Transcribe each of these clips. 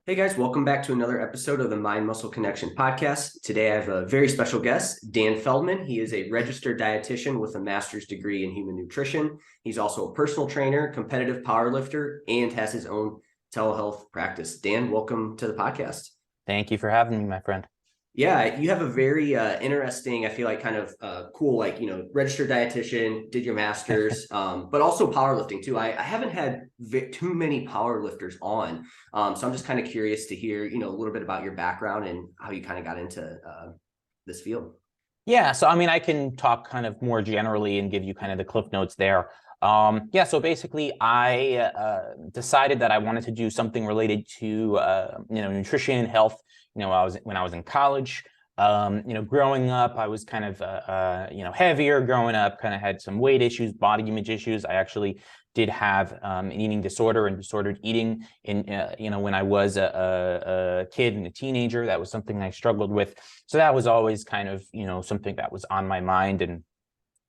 Hey guys, welcome back to another episode of the Mind Muscle Connection podcast. Today I have a very special guest, Dan Feldman. He is a registered dietitian with a master's degree in human nutrition. He's also a personal trainer, competitive powerlifter, and has his own telehealth practice. Dan, welcome to the podcast. Thank you for having me, my friend. Yeah, you have a very interesting, I feel like kind of cool, like, registered dietitian, did your master's, but also powerlifting too. I haven't had too many powerlifters on. So I'm just kind of curious to hear, a little bit about your background and how you kind of got into this field. Yeah, so I can talk kind of more generally and give you kind of the cliff notes there. So basically I decided that I wanted to do something related to nutrition, health. When I was in college. Growing up, I was kind of heavier growing up, kind of had some weight issues, body image issues. I actually did have an eating disorder and disordered eating when I was a kid and a teenager. That was something I struggled with. So that was always kind of, something that was on my mind. And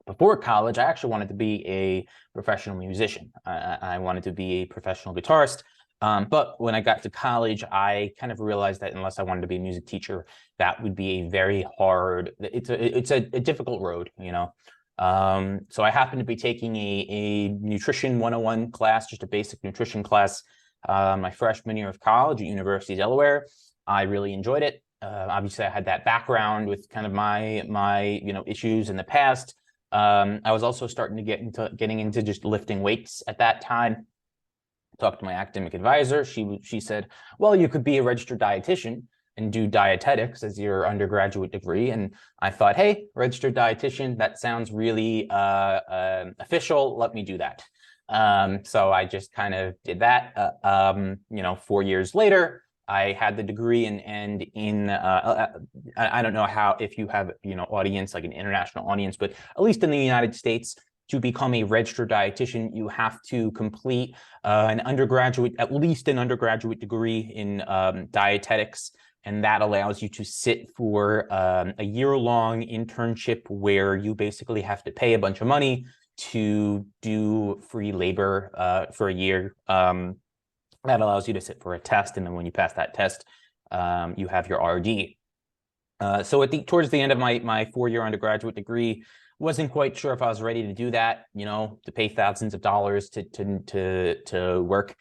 before college, I actually wanted to be a professional musician. I wanted to be a professional guitarist. But when I got to college, I kind of realized that unless I wanted to be a music teacher, that would be a very hard, it's a difficult road, So I happened to be taking a nutrition 101 class, just a basic nutrition class, my freshman year of college at University of Delaware. I really enjoyed it. Obviously, I had that background with kind of my issues in the past. I was also starting to getting into just lifting weights at that time. Talked to my academic advisor. She said, well, you could be a registered dietitian and do dietetics as your undergraduate degree. And I thought, hey, registered dietitian, that sounds really official. Let me do that. So I just kind of did that. 4 years later, I had the degree and I don't know how, if you have, audience, like an international audience, but at least in the United States, to become a registered dietitian, you have to complete at least an undergraduate degree in dietetics. And that allows you to sit for a year-long internship where you basically have to pay a bunch of money to do free labor for a year. That allows you to sit for a test. And then when you pass that test, you have your RD. So towards the end of my 4-year undergraduate degree, wasn't quite sure if I was ready to do that, to pay thousands of dollars to work.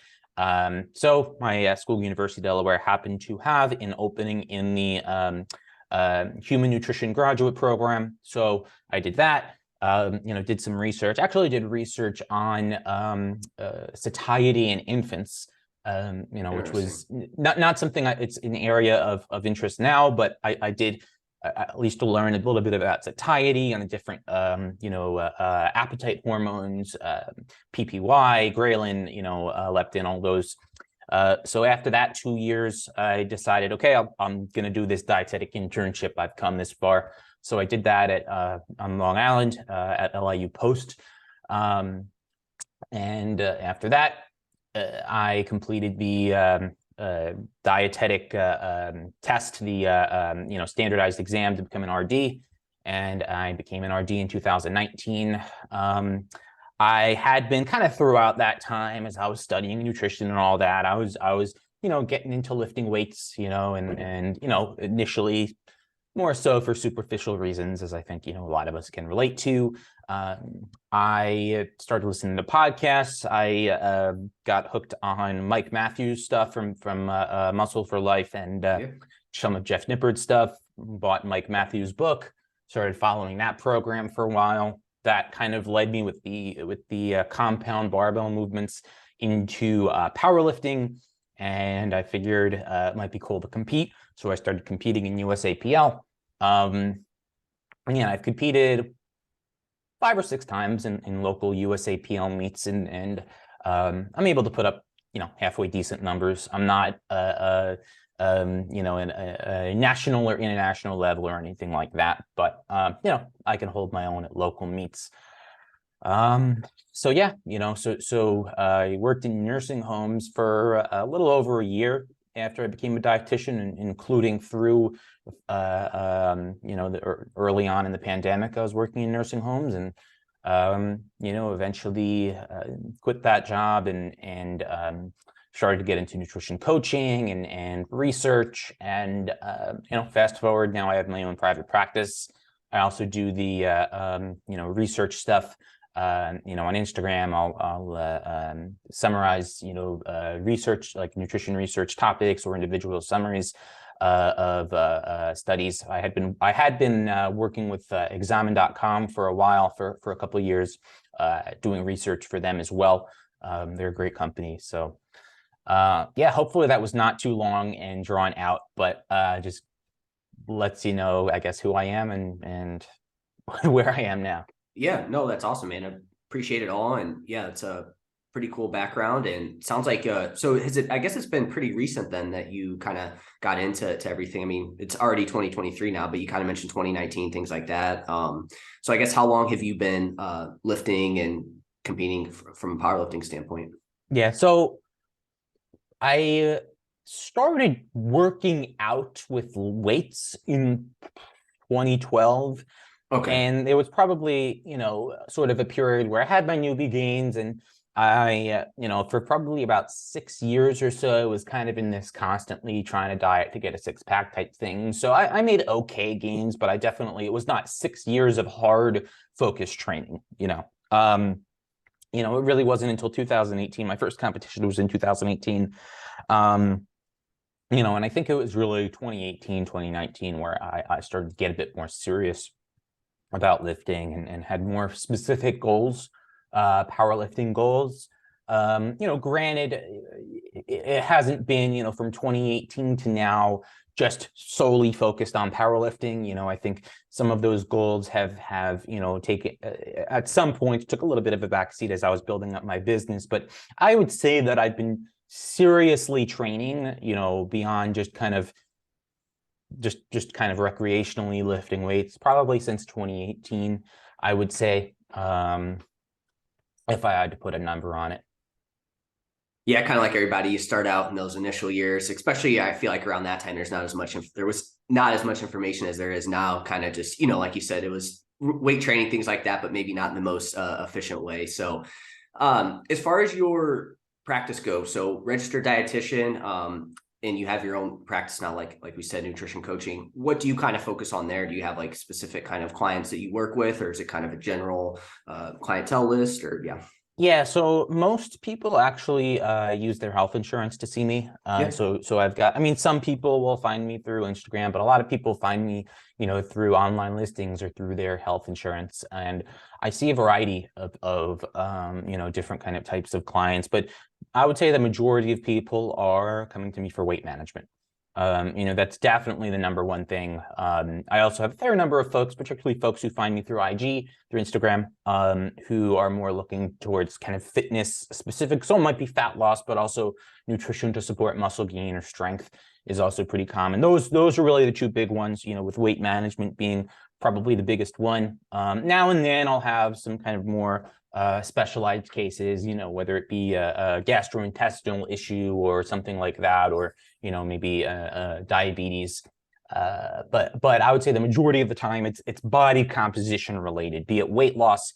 So my school, University of Delaware, happened to have an opening in the human nutrition graduate program. So I did that, did some research, actually did research on satiety in infants, which was not something it's an area of interest now, but I did at least to learn a little bit about satiety and the different, appetite hormones, PPY, ghrelin, leptin, all those. So after that 2 years, I decided, okay, I'm going to do this dietetic internship. I've come this far. So I did that on Long Island at LIU Post. And after that, I completed the dietetic test, the standardized exam to become an RD, and I became an RD in 2019. I had been kind of throughout that time, as I was studying nutrition and all that, I was getting into lifting weights, and initially more so for superficial reasons, as I think a lot of us can relate to. I started listening to podcasts. I got hooked on Mike Matthews stuff from Muscle for Life and some of Jeff Nippard's stuff. Bought Mike Matthews' book. Started following that program for a while. That kind of led me with the compound barbell movements into powerlifting, and I figured it might be cool to compete. So I started competing in USAPL. I've competed 5 or 6 times in local USAPL meets, and I'm able to put up halfway decent numbers. I'm not a national or international level or anything like that, but I can hold my own at local meets. So I worked in nursing homes for a little over a year after I became a dietitian, including through early on in the pandemic. I was working in nursing homes, and eventually quit that job and started to get into nutrition coaching and research. And, fast forward, now I have my own private practice. I also do the, research stuff. On Instagram, I'll summarize, research, like nutrition research topics or individual summaries of studies. I had been working with examine.com for a while, for a couple of years, doing research for them as well. They're a great company. So hopefully that was not too long and drawn out, but just lets you know, I guess, who I am and where I am now. Yeah, no, that's awesome, man. I appreciate it all. And yeah, it's a pretty cool background, and sounds like so I guess it's been pretty recent then that you kind of got into everything. I mean, it's already 2023 now, but you kind of mentioned 2019, things like that. So I guess how long have you been lifting and competing from a powerlifting standpoint? Yeah, so I started working out with weights in 2012. Okay. And it was probably, sort of a period where I had my newbie gains, and I, for probably about 6 years or so, I was kind of in this constantly trying to diet to get a six-pack type thing. So I made okay gains, but it was not 6 years of hard focused training, it really wasn't until 2018. My first competition was in 2018. And I think it was really 2018, 2019 where I started to get a bit more serious about lifting and had more specific goals, powerlifting goals. Granted, it hasn't been, from 2018 to now just solely focused on powerlifting. I think some of those goals have taken at some point took a little bit of a backseat as I was building up my business. But I would say that I've been seriously training, beyond just kind of recreationally lifting weights, probably since 2018, I would say, if I had to put a number on it. Yeah, kind of like everybody, you start out in those initial years, especially I feel like around that time, there was not as much information as there is now, kind of just, like you said, it was weight training, things like that, but maybe not in the most efficient way. So as far as your practice goes, so registered dietitian, and you have your own practice now, like we said, nutrition coaching. What do you kind of focus on there? Do you have like specific kind of clients that you work with, or is it kind of a general clientele list, or yeah? Yeah, so most people actually use their health insurance to see me. Yeah. So I've got, some people will find me through Instagram, but a lot of people find me, through online listings or through their health insurance. And I see a variety of different kind of types of clients, but I would say the majority of people are coming to me for weight management. That's definitely the number one thing. I also have a fair number of folks, particularly folks who find me through IG, through Instagram, who are more looking towards kind of fitness specific. Some might be fat loss, but also nutrition to support muscle gain or strength is also pretty common. Those are really the two big ones, with weight management being probably the biggest one. Now and then I'll have some kind of more specialized cases, whether it be a gastrointestinal issue or something like that, or maybe diabetes. But I would say the majority of the time it's body composition related, be it weight loss,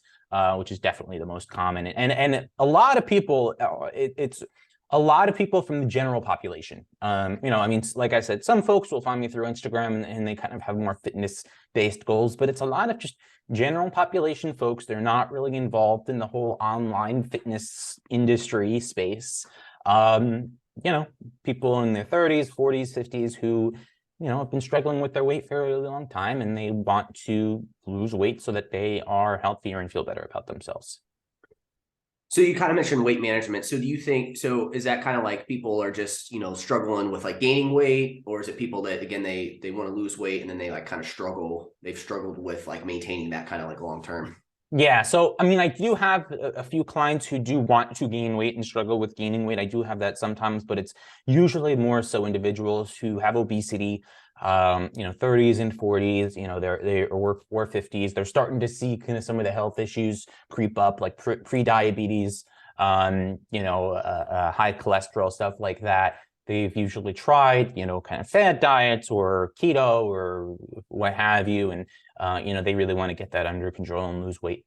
which is definitely the most common, and a lot of people, it's a lot of people from the general population. Like I said, some folks will find me through Instagram and they kind of have more fitness-based goals, but it's a lot of just general population folks. They're not really involved in the whole online fitness industry space. People in their 30s, 40s, 50s who, have been struggling with their weight for a really long time, and they want to lose weight so that they are healthier and feel better about themselves. So you kind of mentioned weight management. So do you think, so is that kind of like people are just, struggling with like gaining weight, or is it people that, again, they want to lose weight and then they like kind of they've struggled with like maintaining that kind of like long term? Yeah. So, I do have a few clients who do want to gain weight and struggle with gaining weight. I do have that sometimes, but it's usually more so individuals who have obesity, 30s and 40s, or 50s. They're starting to see kind of some of the health issues creep up, like pre-diabetes, high cholesterol, stuff like that. They've usually tried, kind of fad diets or keto or what have you. And, they really want to get that under control and lose weight,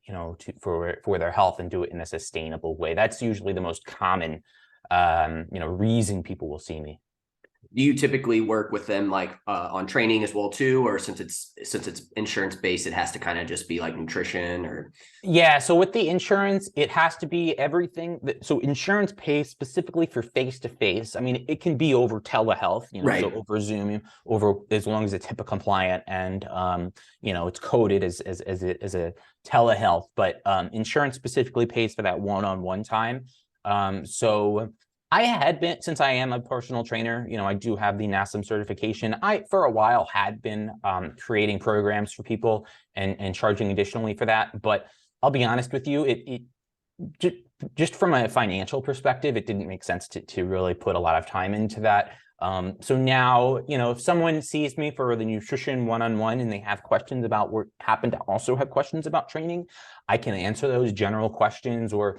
for their health and do it in a sustainable way. That's usually the most common reason people will see me. Do you typically work with them like on training as well too, or since it's insurance based, it has to kind of just be like nutrition or? Yeah, so with the insurance, it has to be everything. So insurance pays specifically for face-to-face. I mean, it can be over telehealth, so Right. over Zoom, over as long as it's HIPAA compliant and it's coded as a telehealth. But insurance specifically pays for that one-on-one time. So I had been, since I am a personal trainer, I do have the NASM certification. I, for a while, had been creating programs for people and charging additionally for that. But I'll be honest with you, it just from a financial perspective, it didn't make sense to really put a lot of time into that. So now, if someone sees me for the nutrition one-on-one and they have questions about, or happen to also have questions about training, I can answer those general questions or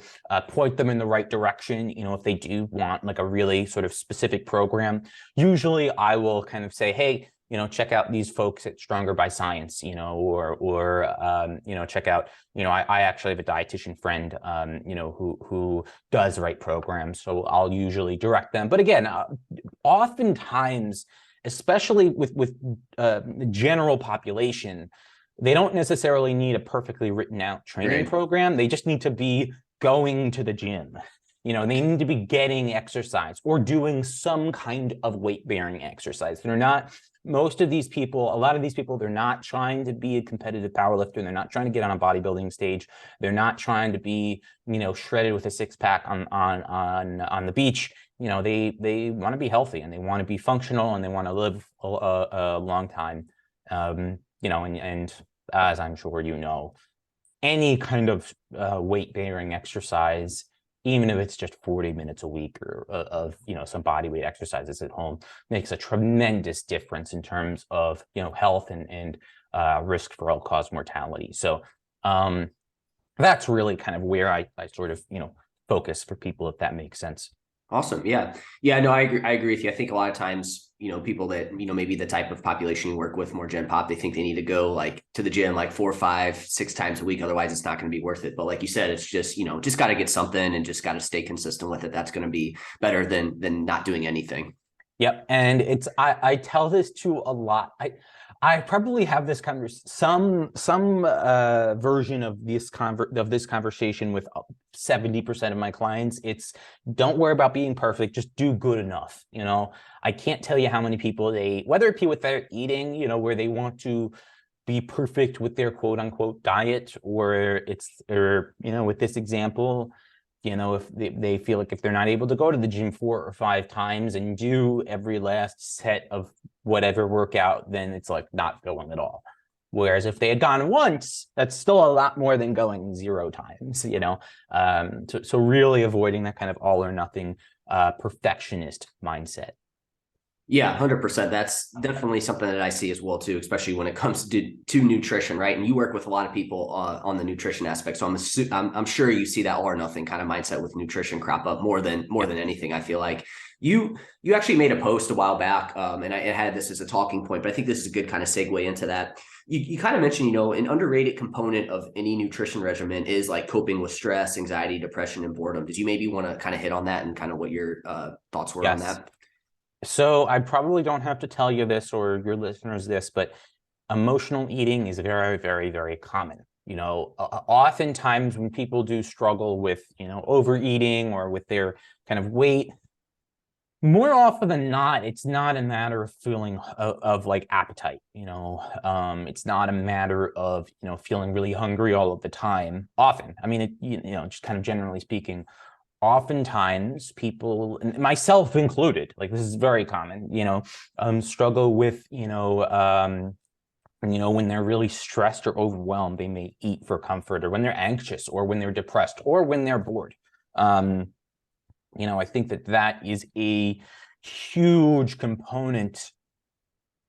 point them in the right direction. If they do want like a really sort of specific program, usually I will kind of say, hey, check out these folks at Stronger by Science, or check out, I actually have a dietitian friend, who does write programs. So I'll usually direct them. But again, oftentimes, especially with the general population, they don't necessarily need a perfectly written out training program. They just need to be going to the gym. They need to be getting exercise or doing some kind of weight-bearing exercise. They're not, most of these people, a lot of these people, they're not trying to be a competitive powerlifter. They're not trying to get on a bodybuilding stage. They're not trying to be, shredded with a six-pack on the beach. They want to be healthy and they want to be functional and they want to live a long time. And as I'm sure any kind of weight-bearing exercise, even if it's just 40 minutes a week or of some body weight exercises at home, makes a tremendous difference in terms of health and risk for all-cause mortality. So that's really kind of where I sort of focus for people, if that makes sense. Awesome. Yeah. Yeah, no, I agree with you. I think a lot of times, people that, maybe the type of population you work with, more gen pop, they think they need to go like to the gym like 4, 5, 6 times a week. Otherwise it's not going to be worth it. But like you said, it's just, just got to get something and just got to stay consistent with it. That's going to be better than not doing anything. Yep. And I tell this to a lot. I probably have this some version of this conversation with 70% of my clients. It's, don't worry about being perfect, just do good enough. I can't tell you how many people whether it be with their eating, where they want to be perfect with their quote unquote diet, or with this example, if they feel like if they're not able to go to the gym 4 or 5 times and do every last set of whatever workout, then it's like not going at all. Whereas if they had gone once, that's still a lot more than going 0 times, so really avoiding that kind of all or nothing perfectionist mindset. Yeah, 100%. That's definitely something that I see as well too, especially when it comes to nutrition, right? And you work with a lot of people on the nutrition aspect, so I'm sure you see that all or nothing kind of mindset with nutrition crop up more than anything. I feel like you actually made a post a while back, and I had this as a talking point, but I think this is a good kind of segue into that. You kind of mentioned, an underrated component of any nutrition regimen is like coping with stress, anxiety, depression, and boredom. Did you maybe want to kind of hit on that and kind of what your thoughts were on that? So I probably don't have to tell you this or your listeners this, but emotional eating is very, very, very common. Oftentimes when people do struggle with, overeating or with their kind of weight, more often than not, it's not a matter of feeling of like appetite. It's not a matter of, feeling really hungry all of the time. Often, I mean, just kind of generally speaking, oftentimes people, and myself included, like this is very common, struggle with, when they're really stressed or overwhelmed, they may eat for comfort, or when they're anxious, or when they're depressed, or when they're bored. I think that is a huge component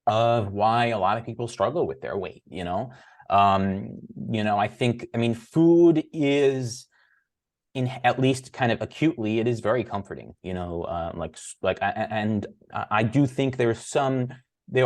of why a lot of people struggle with their weight. I think, food is, in at least kind of acutely, it is very comforting, and I do think there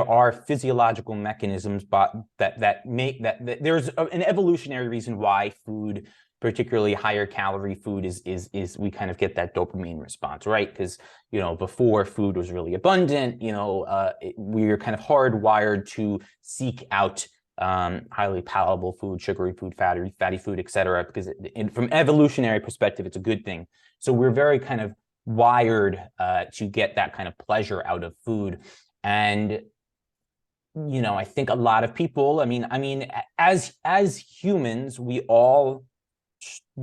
are physiological mechanisms, but that make that there's an evolutionary reason why food particularly higher calorie food is we kind of get that dopamine response, right? Because, you know, before food was really abundant, you know, we're kind of hardwired to seek out highly palatable food, sugary food, fatty food, et cetera, because from evolutionary perspective, it's a good thing. So we're very kind of wired to get that kind of pleasure out of food. And, you know, I think a lot of people, I mean, as humans, we all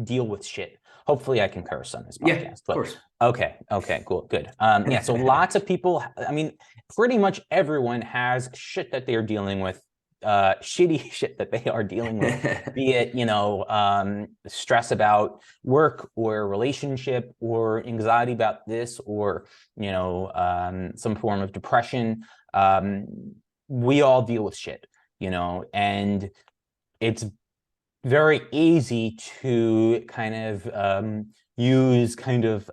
deal with shit. Hopefully I can curse on this podcast. Yeah, of course. Okay, cool, good. Yeah, so lots of people, I mean, pretty much everyone has shit that they're dealing with, shitty shit that they are dealing with, be it, you know, stress about work or relationship or anxiety about this or, you know, some form of depression. We all deal with shit, you know, and it's very easy to kind of use kind of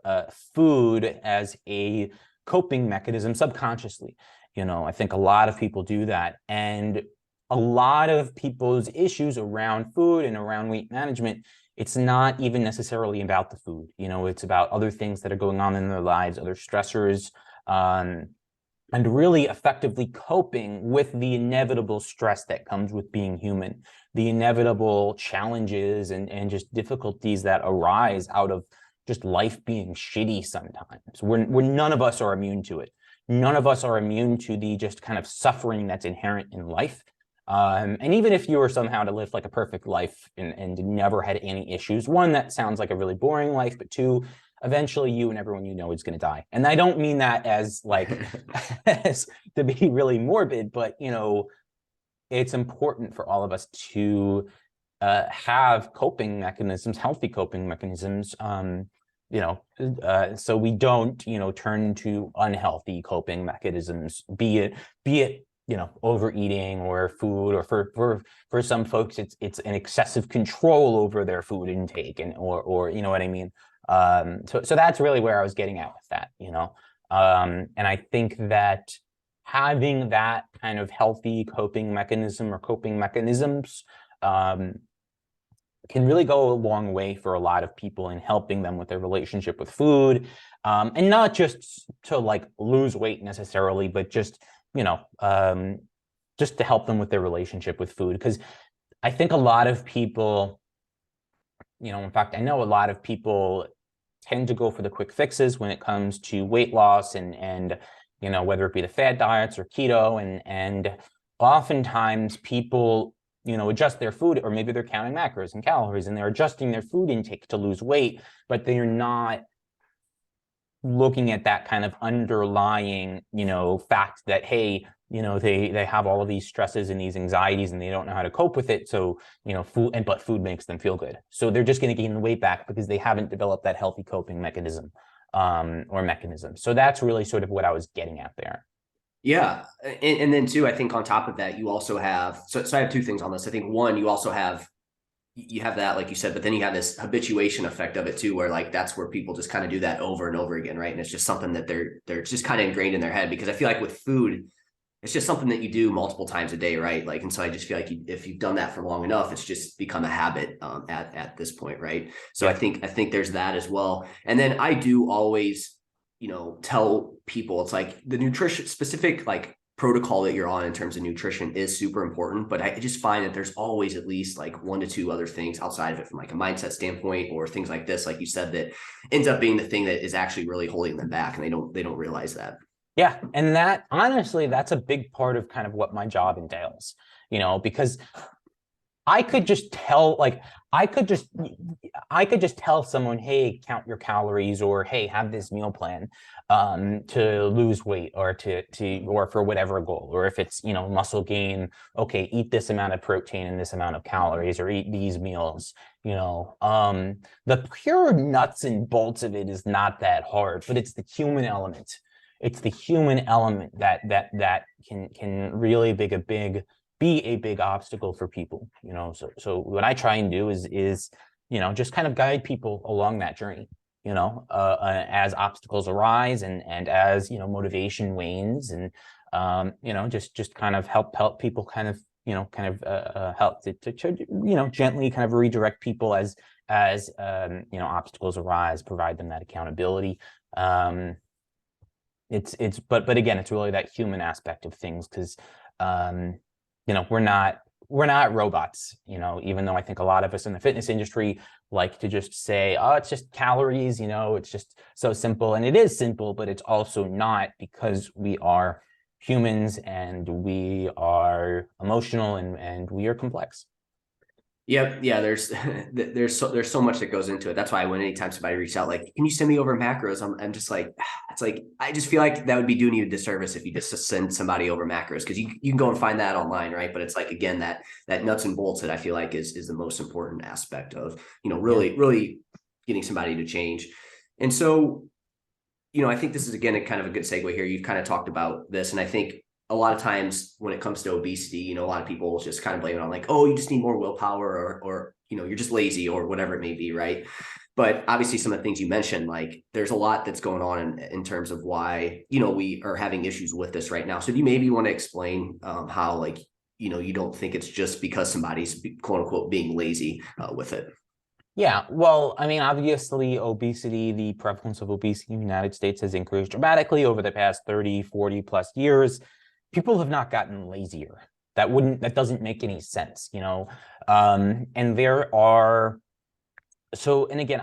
food as a coping mechanism subconsciously. You know, I think a lot of people do that. And a lot of people's issues around food and around weight management, it's not even necessarily about the food. You know, it's about other things that are going on in their lives, other stressors, and really effectively coping with the inevitable stress that comes with being human, the inevitable challenges and just difficulties that arise out of just life being shitty sometimes. We're none of us are immune to it. None of us are immune to the just kind of suffering that's inherent in life. And even if you were somehow to live like a perfect life and never had any issues, one, that sounds like a really boring life, but two, eventually you and everyone you know is going to die. And I don't mean that as like, as to be really morbid, but, you know, it's important for all of us to have coping mechanisms, healthy coping mechanisms, you know, so we don't, you know, turn into unhealthy coping mechanisms, be it, you know, overeating or food, or for some folks, it's an excessive control over their food intake and, or, you know what I mean? So that's really where I was getting at with that, you know? And I think that having that kind of healthy coping mechanism or coping mechanisms, can really go a long way for a lot of people in helping them with their relationship with food, and not just to like lose weight necessarily, but just, you know, just to help them with their relationship with food. Because I think a lot of people, you know, in fact, I know a lot of people tend to go for the quick fixes when it comes to weight loss and you know, whether it be the fad diets or keto, and oftentimes people, you know, adjust their food, or maybe they're counting macros and calories and they're adjusting their food intake to lose weight, but they're not looking at that kind of underlying, you know, fact that, hey, you know, they have all of these stresses and these anxieties and they don't know how to cope with it. So, you know, but food makes them feel good. So they're just going to gain the weight back because they haven't developed that healthy coping mechanism, or mechanism. So that's really sort of what I was getting at there. Yeah. And then two, I think on top of that, you also have, so I have two things on this. I think one, you also have, you have that, like you said, but then you have this habituation effect of it too, where like, that's where people just kind of do that over and over again. Right. And it's just something that they're just kind of ingrained in their head, because I feel like with food, it's just something that you do multiple times a day. Right. Like, and so I just feel like if you've done that for long enough, it's just become a habit at this point. Right. So yeah. I think there's that as well. And then I do always, you know, tell people, it's like the nutrition specific, like protocol that you're on in terms of nutrition is super important, but I just find that there's always at least like 1 to 2 other things outside of it from like a mindset standpoint or things like this, like you said, that ends up being the thing that is actually really holding them back, and they don't realize that. Yeah. And that, honestly, that's a big part of kind of what my job entails, you know, because I could just tell, like, I could just tell someone, hey, count your calories, or hey, have this meal plan to lose weight, or or for whatever goal, or if it's, you know, muscle gain, okay, eat this amount of protein and this amount of calories, or eat these meals, you know. The pure nuts and bolts of it is not that hard, but it's the human element. It's the human element that can really be a big obstacle for people, you know. So what I try and do is, you know, just kind of guide people along that journey, you know, as obstacles arise and as, you know, motivation wanes, and you know, just kind of help people kind of kind of help to gently kind of redirect people as obstacles arise, provide them that accountability. But again, it's really that human aspect of things, because we're not robots, even though I think a lot of us in the fitness industry like to just say, oh, it's just calories, it's just so simple. And it is simple, but it's also not, because we are humans and we are emotional and we are complex. Yep. Yeah. There's so much that goes into it. That's why when anytime somebody reaches out, like, can you send me over macros? I'm just like, it's like, I just feel like that would be doing you a disservice if you just send somebody over macros, because you can go and find that online. Right. But it's like, again, that nuts and bolts that I feel like is the most important aspect of, really getting somebody to change. And so, I think this is, again, a kind of a good segue here. You've kind of talked about this, and I think a lot of times when it comes to obesity, a lot of people just kind of blame it on like, oh, you just need more willpower, or you're just lazy, or whatever it may be, right? But obviously some of the things you mentioned, like there's a lot that's going on in terms of why, we are having issues with this right now. So do you maybe want to explain how, like, you don't think it's just because somebody's quote unquote being lazy with it? Yeah, well, I mean, obviously, the prevalence of obesity in the United States has increased dramatically over the past 30, 40 plus years. People have not gotten lazier. That doesn't make any sense, and there are, and again,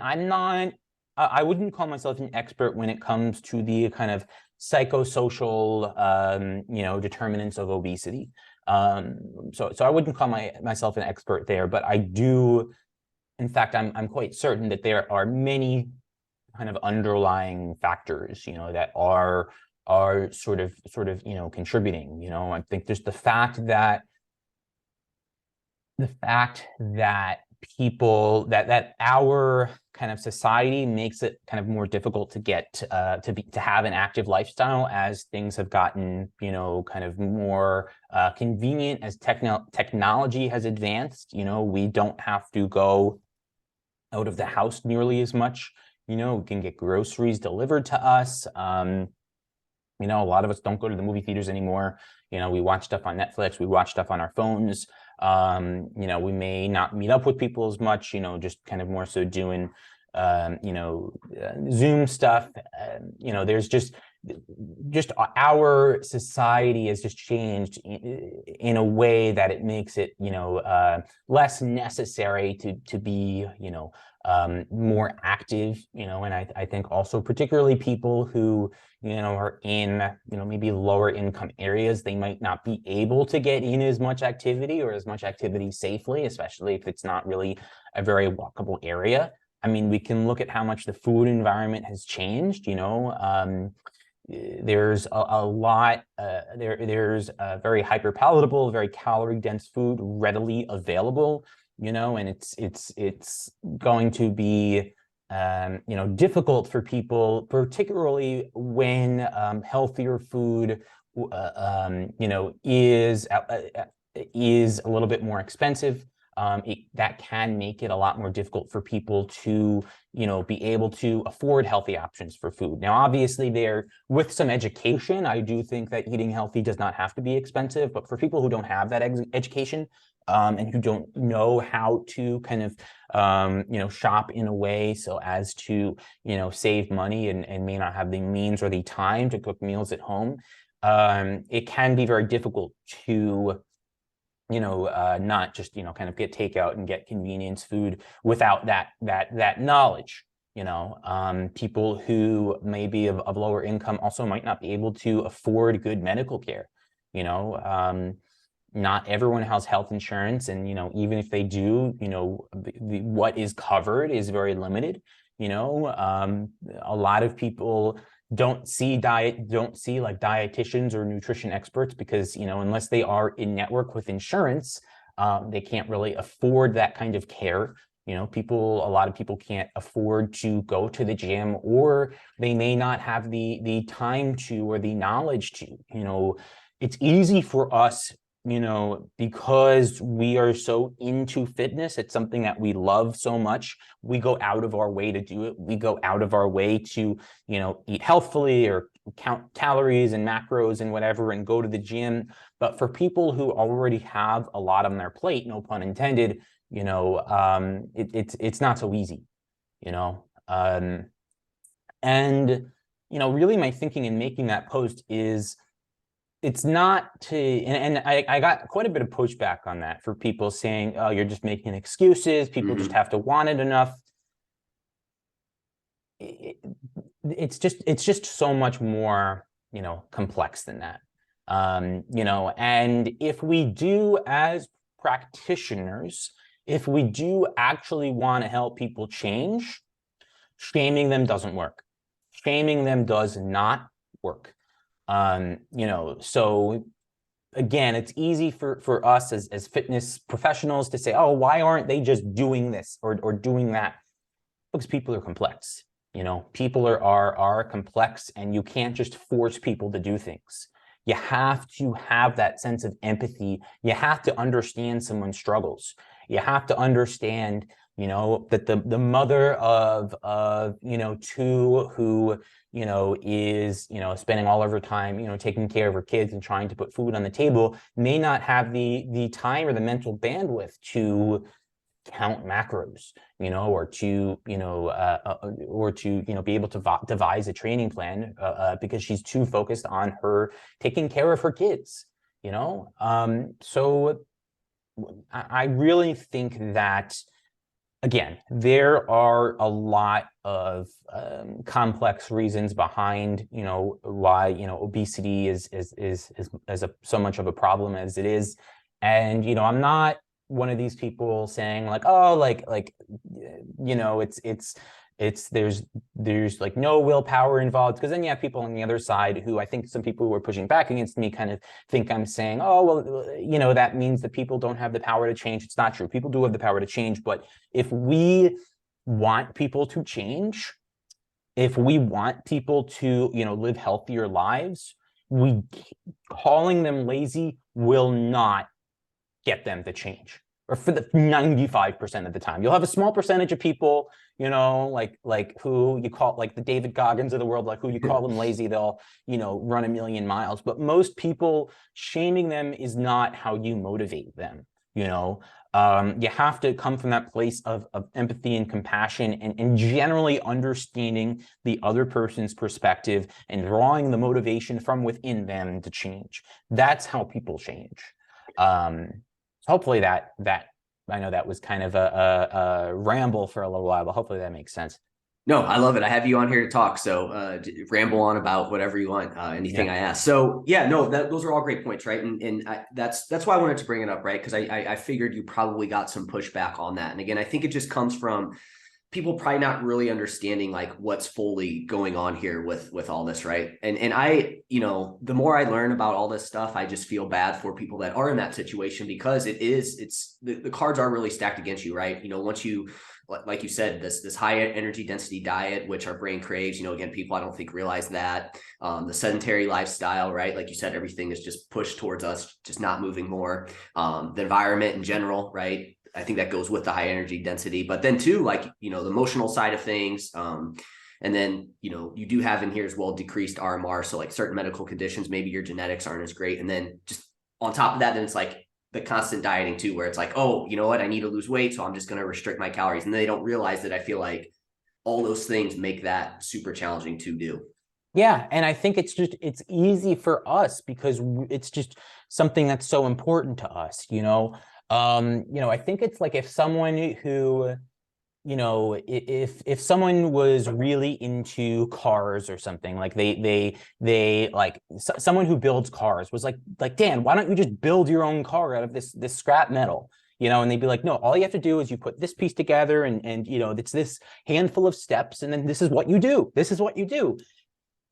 I wouldn't call myself an expert when it comes to the kind of psychosocial, determinants of obesity. So I wouldn't call myself an expert there, but I do, in fact, I'm quite certain that there are many kind of underlying factors, that are sort of contributing. I think there's the fact that people that our kind of society makes it kind of more difficult to get to have an active lifestyle as things have gotten kind of more convenient, as technology has advanced. We don't have to go out of the house nearly as much. We can get groceries delivered to us. A lot of us don't go to the movie theaters anymore. We watch stuff on Netflix, we watch stuff on our phones. We may not meet up with people as much, just kind of more so doing, Zoom stuff. There's just our society has just changed in a way that it makes it, less necessary to be, more active, and I think also particularly people who, are in, maybe lower income areas, they might not be able to get in as much activity or as much activity safely, especially if it's not really a very walkable area. I mean, we can look at how much the food environment has changed, there's a lot, there's a very hyper palatable, very calorie dense food readily available, and it's going to be, difficult for people, particularly when healthier food, is a little bit more expensive. That can make it a lot more difficult for people to, be able to afford healthy options for food. Now, obviously, with some education, I do think that eating healthy does not have to be expensive, but for people who don't have that education, and who don't know how to kind of, shop in a way so as to, save money and may not have the means or the time to cook meals at home, it can be very difficult to, not just, kind of get takeout and get convenience food without that knowledge. People who may be of lower income also might not be able to afford good medical care. Not everyone has health insurance, and even if they do, what is covered is very limited. A lot of people don't see like dietitians or nutrition experts because, unless they are in network with insurance, they can't really afford that kind of care. A lot of people can't afford to go to the gym, or they may not have the time to, or the knowledge to. It's easy for us, because we are so into fitness. It's something that we love so much. We go out of our way to do it. We go out of our way to, eat healthfully, or count calories and macros and whatever and go to the gym. But for people who already have a lot on their plate, no pun intended, it's not so easy, and really my thinking in making that post is it's not to, and I got quite a bit of pushback on that for people saying, oh, you're just making excuses. People just have to want it enough. It's just so much more, complex than that. And if we do as practitioners, if we do actually want to help people change, shaming them doesn't work. Shaming them does not work. So again, it's easy for us as fitness professionals to say, oh, why aren't they just doing this or doing that? Because people are complex. People are complex, and you can't just force people to do things. You have to have that sense of empathy. You have to understand someone's struggles. You have to understand, that the mother of two who, is, spending all of her time, taking care of her kids and trying to put food on the table may not have the time or the mental bandwidth to count macros, or to, be able to devise a training plan because she's too focused on her taking care of her kids, So I really think that, again, there are a lot of complex reasons behind, why, obesity is so much of a problem as it is. And, I'm not one of these people saying like, oh, it's there's like no willpower involved, because then you have people on the other side who, I think some people who are pushing back against me kind of think I'm saying, oh, well, that means that people don't have the power to change. It's not true. People do have the power to change. But if we want people to change, if we want people to, live healthier lives, calling them lazy will not get them to change, or for the 95% of the time. You'll have a small percentage of people, like who you call, like the David Goggins of the world, like who you call them lazy, they'll, run 1,000,000 miles. But most people, shaming them is not how you motivate them. You have to come from that place of empathy and compassion, and generally understanding the other person's perspective and drawing the motivation from within them to change. That's how people change. Hopefully that I know that was kind of a ramble for a little while, but hopefully that makes sense. No, I love it. I have you on here to talk, so ramble on about whatever you want, anything I ask. So yeah, no, those are all great points, right? And that's why I wanted to bring it up, right? Because I figured you probably got some pushback on that. And again, I think it just comes from people probably not really understanding like what's fully going on here with all this, right? And I, the more I learn about all this stuff, I just feel bad for people that are in that situation, because it's the cards are really stacked against you, right? Once you, like you said, this high energy density diet, which our brain craves, again, people I don't think realize that, the sedentary lifestyle, right? Like you said, everything is just pushed towards us, just not moving more, the environment in general, right? I think that goes with the high energy density, but then too, like, the emotional side of things. And then, you do have in here as well, decreased RMR. So like certain medical conditions, maybe your genetics aren't as great. And then just on top of that, then it's like the constant dieting too, where it's like, oh, you know what, I need to lose weight, so I'm just going to restrict my calories. And they don't realize that I feel like all those things make that super challenging to do. Yeah. And I think it's easy for us because it's just something that's so important to us, I think it's like if someone who, if someone was really into cars or something, like they like someone who builds cars was like, Dan, why don't you just build your own car out of this scrap metal? And they'd be like, no, all you have to do is you put this piece together and it's this handful of steps. And then this is what you do. This is what you do.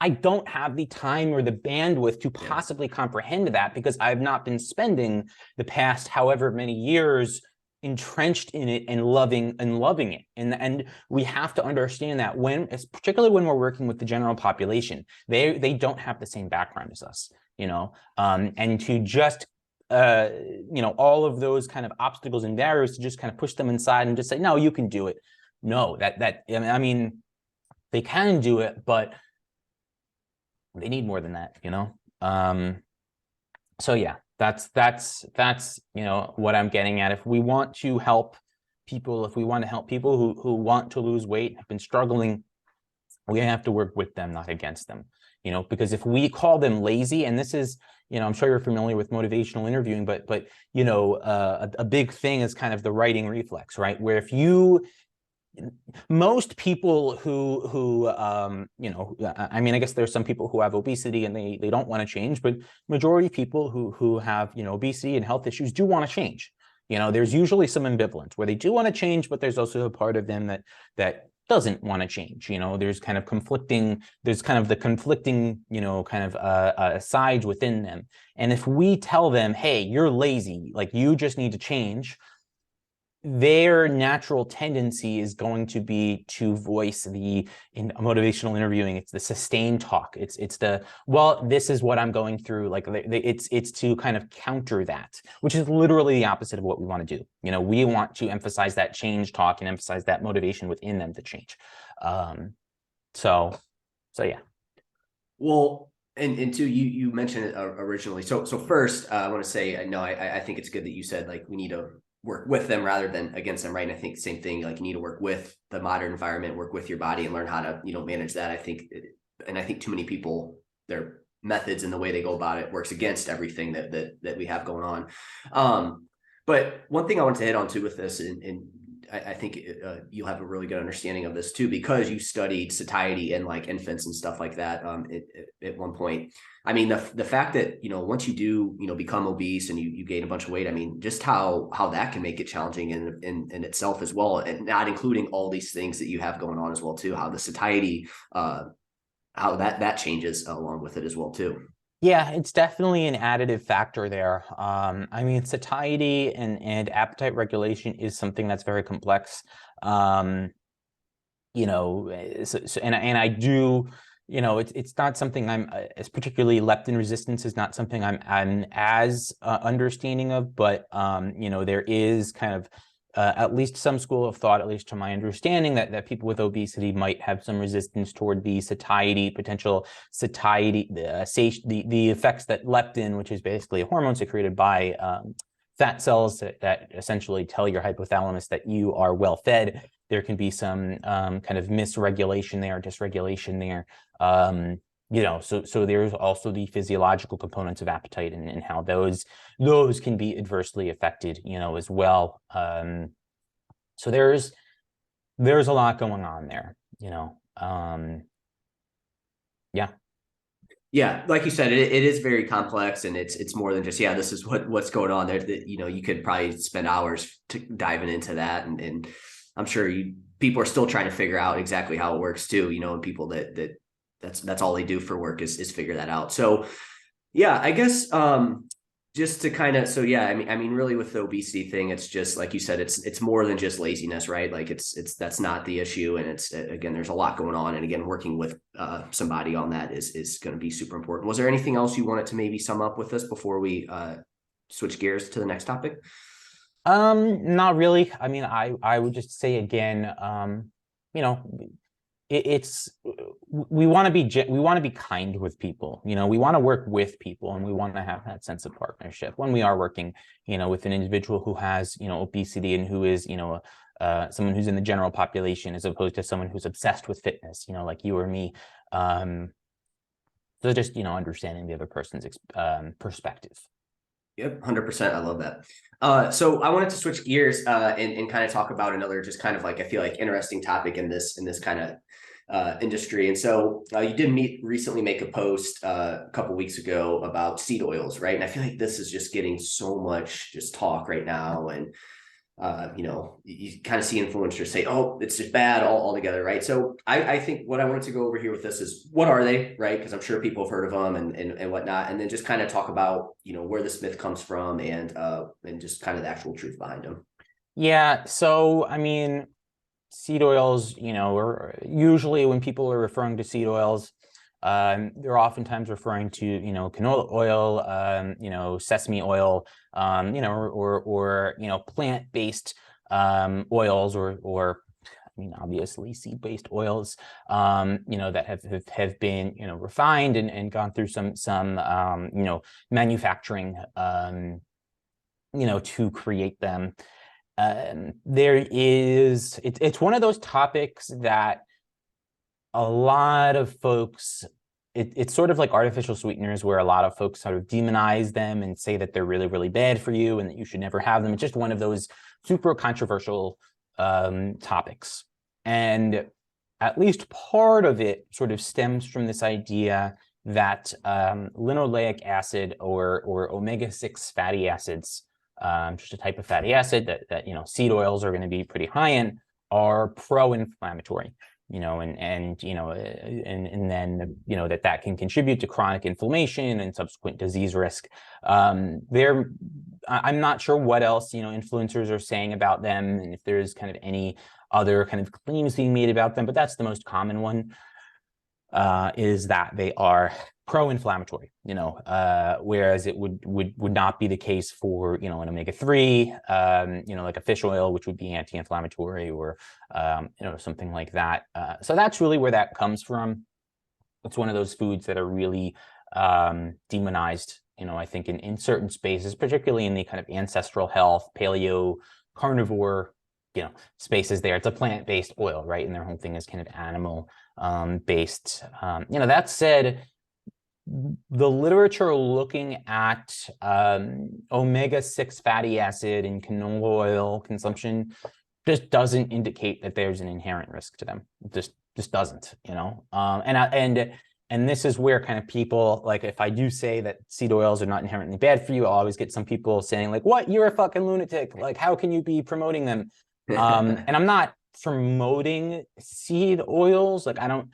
I don't have the time or the bandwidth to possibly comprehend that, because I've not been spending the past however many years entrenched in it and loving it. And we have to understand that particularly when we're working with the general population, they don't have the same background as us, and to just all of those kind of obstacles and barriers, to just kind of push them inside and just say, no, you can do it. No, I mean, they can do it, but They need more than that, you know? So yeah, that's, you know, what I'm getting at. If we want to help people, if we want to help people who want to lose weight, have been struggling, we have to work with them, not against them, you know, because if we call them lazy, and this is, you know, I'm sure you're familiar with motivational interviewing, but you know, a big thing is kind of the writing reflex, right? Where if you, most people who you know, I mean, I guess there's some people who have obesity and they don't want to change, but majority of people who have, you know, obesity and health issues do want to change. You know, there's usually some ambivalence where they do want to change, but there's also a part of them that doesn't want to change. You know, there's kind of conflicting, there's kind of the conflicting, you know, kind of sides within them. And if we tell them, hey, you're lazy, like you just need to change, their natural tendency is going to be to voice the, in motivational interviewing, it's the sustained talk. It's the, well, this is what I'm going through. Like it's to kind of counter that, which is literally the opposite of what we want to do. You know, we want to emphasize that change talk and emphasize that motivation within them to change. So yeah. Well, and two, you mentioned it originally. So first, I want to say, no, I think it's good that you said like we need to work with them rather than against them, right? And I think the same thing, like you need to work with the modern environment, work with your body, and learn how to, you know, manage that. I think too many people, their methods and the way they go about it works against everything that we have going on. But one thing I want to hit on too with this, and I think you'll have a really good understanding of this too, because you studied satiety in like infants and stuff like that at one point. I mean, the fact that, you know, once you do, you know, become obese and you gain a bunch of weight, I mean, just how that can make it challenging in itself as well, and not including all these things that you have going on as well too, how the satiety, how that changes along with it as well too. Yeah, it's definitely an additive factor there. I mean, satiety and appetite regulation is something that's very complex. You know, and I do, you know, it's not something I'm as particularly leptin resistance is not something I'm as understanding of, but you know, there is kind of at least some school of thought, at least to my understanding, that people with obesity might have some resistance toward the satiety, potential satiety, the effects that leptin, which is basically a hormone secreted by fat cells that essentially tell your hypothalamus that you are well fed. There can be some kind of misregulation there, dysregulation there. You know, so there's also the physiological components of appetite and how those can be adversely affected, you know, as well. So there's a lot going on there, you know. Yeah. Yeah, like you said, it is very complex, and it's more than just, yeah, this is what's going on there. That, you know, you could probably spend hours diving into that, and I'm sure people are still trying to figure out exactly how it works too. You know, and people that's all they do for work is figure that out. So yeah, I guess just to kind of, so yeah, I mean really with the obesity thing, it's just like you said, it's more than just laziness, right? Like it's that's not the issue, and it's, again, there's a lot going on, and again, working with somebody on that is going to be super important. Was there anything else you wanted to maybe sum up with us before we switch gears to the next topic? Not really. I mean, I would just say again, you know, it's we want to be kind with people. You know, we want to work with people, and we want to have that sense of partnership when we are working, you know, with an individual who has, you know, obesity and who is, you know, someone who's in the general population, as opposed to someone who's obsessed with fitness, you know, like you or me. So just, you know, understanding the other person's perspective. Yep, 100%. I love that. So I wanted to switch gears and kind of talk about another, just kind of like, I feel like, interesting topic in this kind of industry. And so you did recently make a post a couple weeks ago about seed oils, right? And I feel like this is just getting so much just talk right now, and you know, you kind of see influencers say, oh, it's just bad altogether, right? So I think what I wanted to go over here with this is, what are they, right? Because I'm sure people have heard of them and whatnot, and then just kind of talk about, you know, where this myth comes from, and just kind of the actual truth behind them. Yeah, so I mean, seed oils, you know, or usually when people are referring to seed oils, they're oftentimes referring to, you know, canola oil, you know, sesame oil, you know, or you know, plant-based oils, or I mean, obviously seed-based oils, that have been, refined and gone through some manufacturing, to create them. It's one of those topics that a lot of folks, it's sort of like artificial sweeteners, where a lot of folks sort of demonize them and say that they're really, really bad for you and that you should never have them. It's just one of those super controversial topics. And at least part of it sort of stems from this idea that linoleic acid or omega-6 fatty acids, just a type of fatty acid that seed oils are going to be pretty high in, are pro-inflammatory. And then that can contribute to chronic inflammation and subsequent disease risk. I'm not sure what else influencers are saying about them, and if there's kind of any other kind of claims being made about them, but that's the most common one, is that they are pro-inflammatory, whereas it would not be the case for, an omega-3, like a fish oil, which would be anti-inflammatory, or, something like that. So that's really where that comes from. It's one of those foods that are really demonized, I think in certain spaces, particularly in the kind of ancestral health, paleo, carnivore, spaces there. It's a plant-based oil, right? And their whole thing is kind of animal based. That said, the literature looking at omega-6 fatty acid and canola oil consumption just doesn't indicate that there's an inherent risk to them. It just doesn't, and this is where kind of people, like, if I do say that seed oils are not inherently bad for you, I'll always get some people saying like, what, you're a fucking lunatic, like, how can you be promoting them? And I'm not promoting seed oils. Like, I don't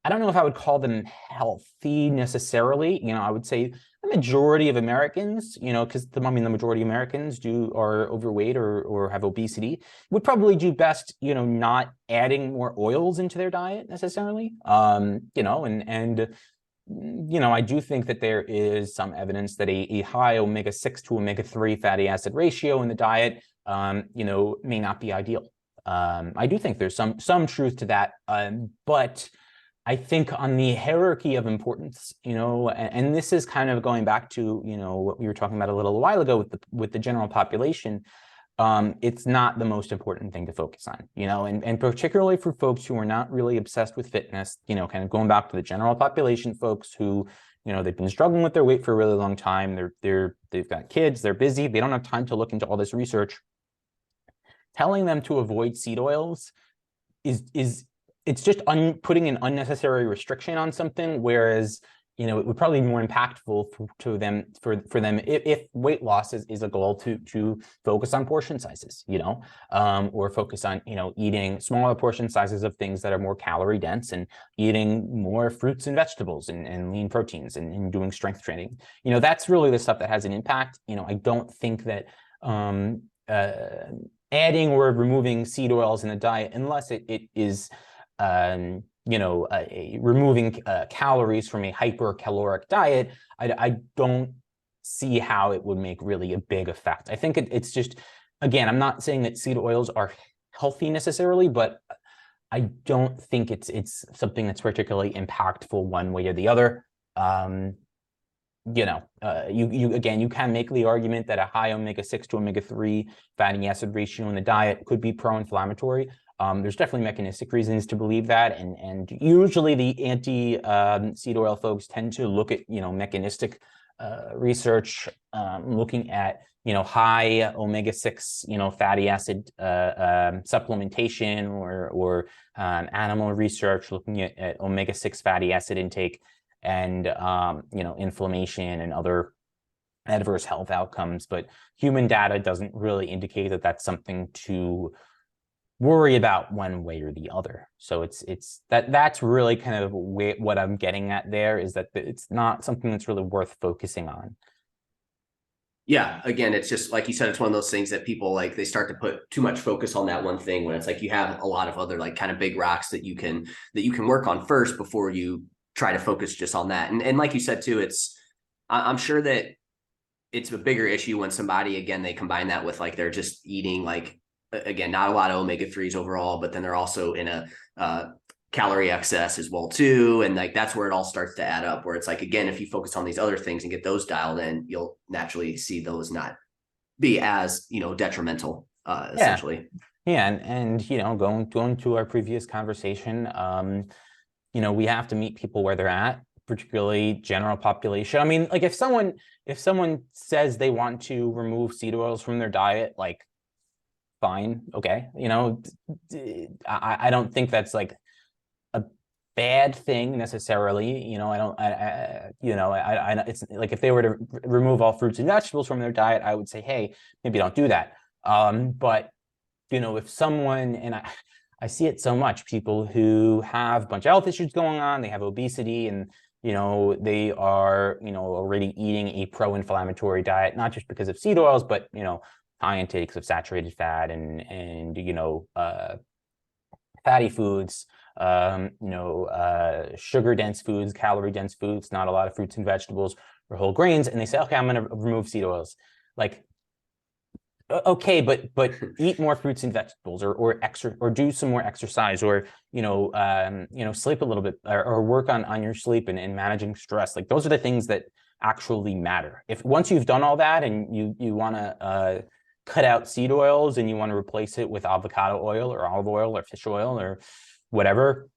know if I would call them healthy necessarily. I would say the majority of Americans, because the majority of Americans are overweight or have obesity, would probably do best, not adding more oils into their diet necessarily. I do think that there is some evidence that a high omega-6 to omega-3 fatty acid ratio in the diet, may not be ideal. I do think there's some truth to that, but I think on the hierarchy of importance, and this is kind of going back to, what we were talking about a little while ago with the general population, it's not the most important thing to focus on, and particularly for folks who are not really obsessed with fitness, kind of going back to the general population folks who, they've been struggling with their weight for a really long time. They've got kids, they're busy, they don't have time to look into all this research. Telling them to avoid seed oils it's just putting an unnecessary restriction on something, whereas it would probably be more impactful for them if weight loss is a goal to focus on portion sizes, or focus on eating smaller portion sizes of things that are more calorie dense, and eating more fruits and vegetables and lean proteins, and doing strength training. That's really the stuff that has an impact. I don't think that adding or removing seed oils in the diet, unless it is removing calories from a hypercaloric diet, I don't see how it would make really a big effect. I think it's just, again, I'm not saying that seed oils are healthy necessarily, but I don't think it's something that's particularly impactful one way or the other. You can make the argument that a high omega-6 to omega-3 fatty acid ratio in the diet could be pro-inflammatory. There's definitely mechanistic reasons to believe that, and usually the anti-seed oil folks tend to look at mechanistic research, looking at high omega-6 fatty acid supplementation, or animal research looking at omega-6 fatty acid intake, and inflammation and other adverse health outcomes. But human data doesn't really indicate that that's something to worry about one way or the other. So that's really kind of what I'm getting at there, is that it's not something that's really worth focusing on. Yeah, again, it's just like you said, it's one of those things that people, like, they start to put too much focus on that one thing, when it's like you have a lot of other, like, kind of big rocks that you can work on first before you try to focus just on that. And like you said too, I'm sure that it's a bigger issue when somebody, again, they combine that with, like, they're just eating like again, not a lot of omega-3s overall, but then they're also in a calorie excess as well too. And like, that's where it all starts to add up, where it's like, again, if you focus on these other things and get those dialed in, you'll naturally see those not be as, detrimental, Yeah. essentially. Yeah. And going to our previous conversation, we have to meet people where they're at, particularly general population. I mean, like if someone says they want to remove seed oils from their diet, like fine, okay. I don't think that's like a bad thing necessarily. It's like if they were to remove all fruits and vegetables from their diet, I would say, hey, maybe don't do that. But if someone, and I see it so much, people who have a bunch of health issues going on, they have obesity, and they are already eating a pro-inflammatory diet, not just because of seed oils, but high intakes of saturated fat and fatty foods, sugar dense foods, calorie dense foods, not a lot of fruits and vegetables or whole grains, and they say, okay, I'm going to remove seed oils. Like, okay, but eat more fruits and vegetables, or do some more exercise, or sleep a little bit, or work on your sleep and managing stress. Like those are the things that actually matter. If once you've done all that and you want to cut out seed oils and you want to replace it with avocado oil or olive oil or fish oil or whatever,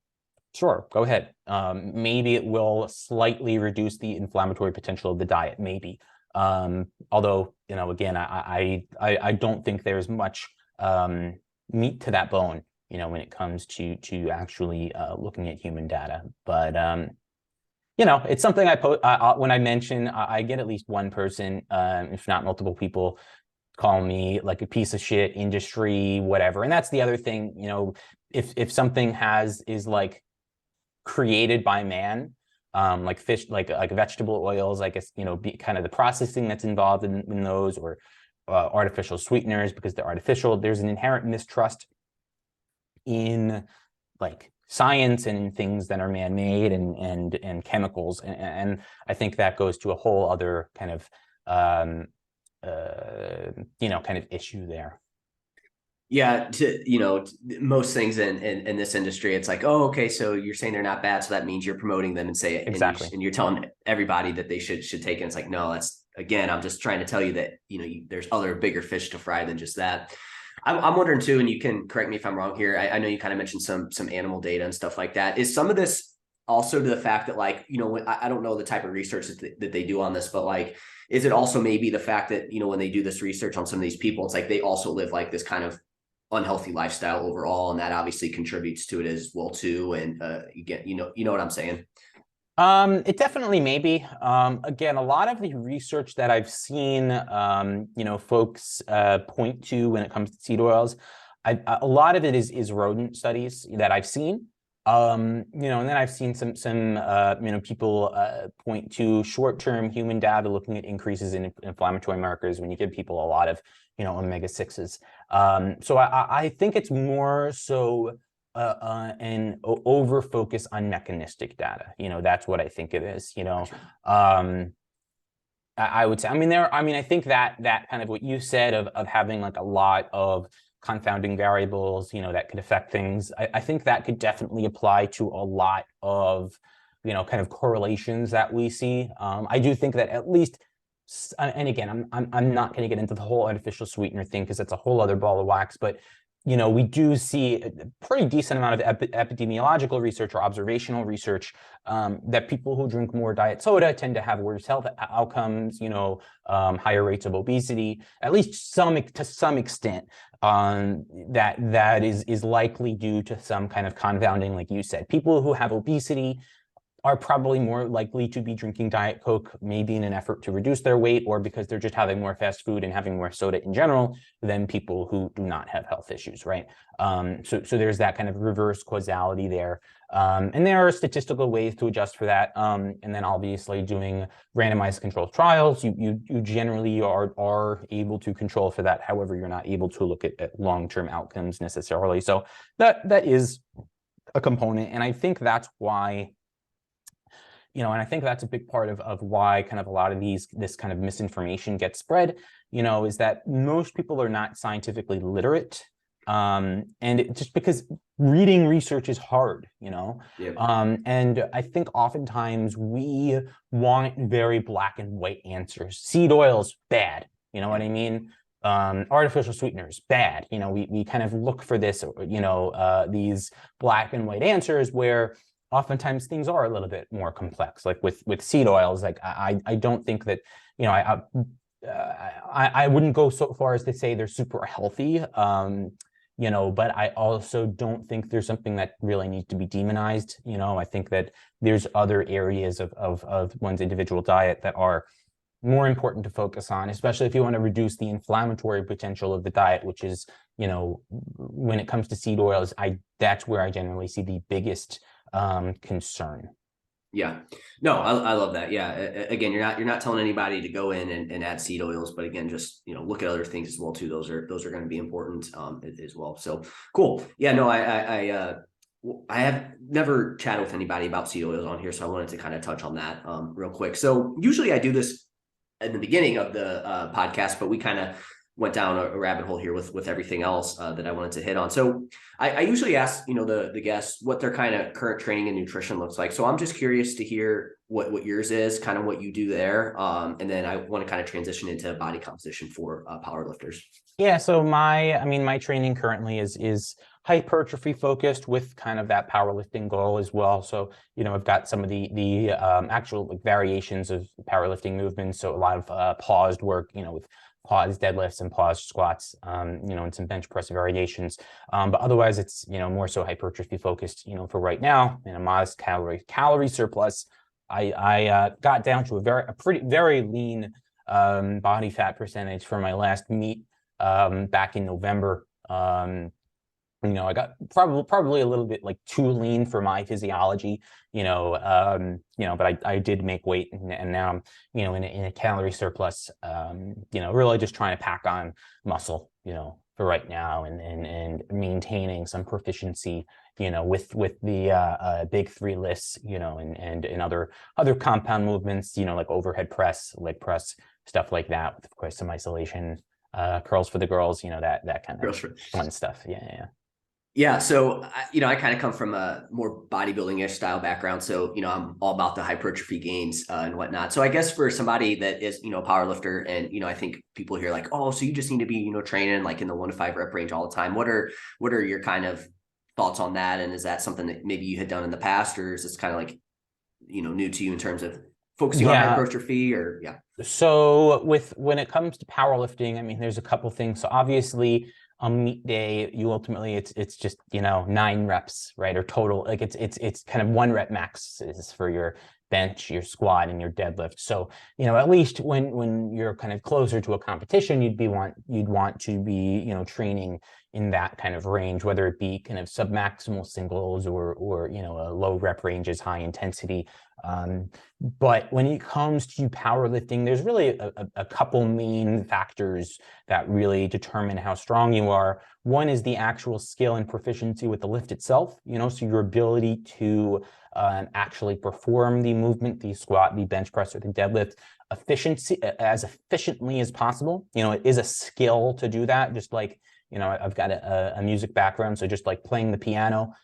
sure, go ahead. Maybe it will slightly reduce the inflammatory potential of the diet, maybe. Although, again, I don't think there's much meat to that bone, when it comes to actually looking at human data. But it's something when I mention, I get at least one person, if not multiple people, call me like a piece of shit, industry, whatever. And that's the other thing, if something is like created by man, like fish, like vegetable oils, I guess, kind of the processing that's involved in those, or artificial sweeteners because they're artificial. There's an inherent mistrust in like science and things that are man-made and chemicals. And I think that goes to a whole other kind of, kind of issue there. Yeah, most things in this industry, it's like, oh, okay, so you're saying they're not bad, so that means you're promoting them and say it, Exactly. and you're telling everybody that they should take it. It's like, no, that's, again, I'm just trying to tell you that there's other bigger fish to fry than just that. I'm wondering too, and you can correct me if I'm wrong here. I know you kind of mentioned some animal data and stuff like that. Is some of this also to the fact that, like, I don't know the type of research that they do on this, but like, is it also maybe the fact that when they do this research on some of these people, it's like they also live like this kind of unhealthy lifestyle overall, and that obviously contributes to it as well too. And you get, you know what I'm saying? It definitely may be. Again, a lot of the research that I've seen, folks point to when it comes to seed oils, a lot of it is rodent studies that I've seen. And then I've seen some people point to short-term human data looking at increases in inflammatory markers when you give people a lot of omega-6s. So I think it's more so an over focus on mechanistic data. That's what I think it is. I would say, I think that kind of what you said of having like a lot of confounding variables, that could affect things. I think that could definitely apply to a lot of, kind of correlations that we see. I do think that at least, and again, I'm not going to get into the whole artificial sweetener thing because that's a whole other ball of wax, but we do see a pretty decent amount of epidemiological research or observational research that people who drink more diet soda tend to have worse health outcomes, higher rates of obesity, at least to some extent. That is likely due to some kind of confounding, like you said. People who have obesity are probably more likely to be drinking Diet Coke, maybe in an effort to reduce their weight, or because they're just having more fast food and having more soda in general than people who do not have health issues, right? So there's that kind of reverse causality there. And there are statistical ways to adjust for that. And then obviously doing randomized controlled trials, you generally are able to control for that. However, you're not able to look at long-term outcomes necessarily. So that is a component. And I think that's why, and I think that's a big part of why kind of a lot of this kind of misinformation gets spread, is that most people are not scientifically literate. just because reading research is hard, Yeah. and I think oftentimes we want very black and white answers. Seed oils, bad. You know what I mean? Artificial sweeteners, bad. We kind of look for this, these black and white answers where oftentimes things are a little bit more complex. Like with seed oils, like I don't think that, I wouldn't go so far as to say they're super healthy. But I also don't think there's something that really needs to be demonized. I think that there's other areas of one's individual diet that are more important to focus on, especially if you want to reduce the inflammatory potential of the diet, which is, when it comes to seed oils, that's where I generally see the biggest concern. Yeah, no, I love that. Yeah. Again, you're not telling anybody to go in and add seed oils, but again, just, look at other things as well too. Those are going to be important as well. So cool. Yeah, no, I have never chatted with anybody about seed oils on here. So I wanted to kind of touch on that real quick. So usually I do this in the beginning of the podcast, but we kind of went down a rabbit hole here with everything else that I wanted to hit on. So I usually ask, the guests what their kind of current training and nutrition looks like. So I'm just curious to hear what yours is, kind of what you do there. And then I want to kind of transition into body composition for powerlifters. Yeah. So my training currently is hypertrophy focused with kind of that powerlifting goal as well. So, I've got some of the actual variations of powerlifting movements. So a lot of paused work, with pause deadlifts and pause squats, and some bench press variations. But otherwise it's, more so hypertrophy focused, for right now, in a modest calorie surplus. I got down to a very lean body fat percentage for my last meet back in November. I got probably a little bit like too lean for my physiology, but I did make weight, and now I'm, in a calorie surplus, really just trying to pack on muscle, for right now, and maintaining some proficiency, with the big three lifts, and other compound movements, like overhead press, leg press, stuff like that, with of course some isolation, curls for the girls, that kind of fun stuff. Yeah. Yeah. So, I kind of come from a more bodybuilding-ish style background. So, I'm all about the hypertrophy gains and whatnot. So I guess for somebody that is, a power lifter, and, I think people hear like, oh, so you just need to be, training like in the 1 to 5 rep range all the time. What are your kind of thoughts on that? And is that something that maybe you had done in the past, or is this kind of like, new to you in terms of focusing on hypertrophy, or So when it comes to powerlifting, there's a couple things. So obviously, on meet day, you ultimately it's just 9 reps, right? Or total, like it's kind of 1 rep max is for your bench, your squat, and your deadlift. So at least when you're kind of closer to a competition, you'd want to be training in that kind of range, whether it be kind of submaximal singles or a low rep ranges, high intensity. But when it comes to powerlifting, there's really a couple main factors that really determine how strong you are. One is the actual skill and proficiency with the lift itself, so your ability to actually perform the movement, the squat, the bench press, or the deadlift as efficiently as possible. It is a skill to do that, just like, I've got a music background, so just like playing the piano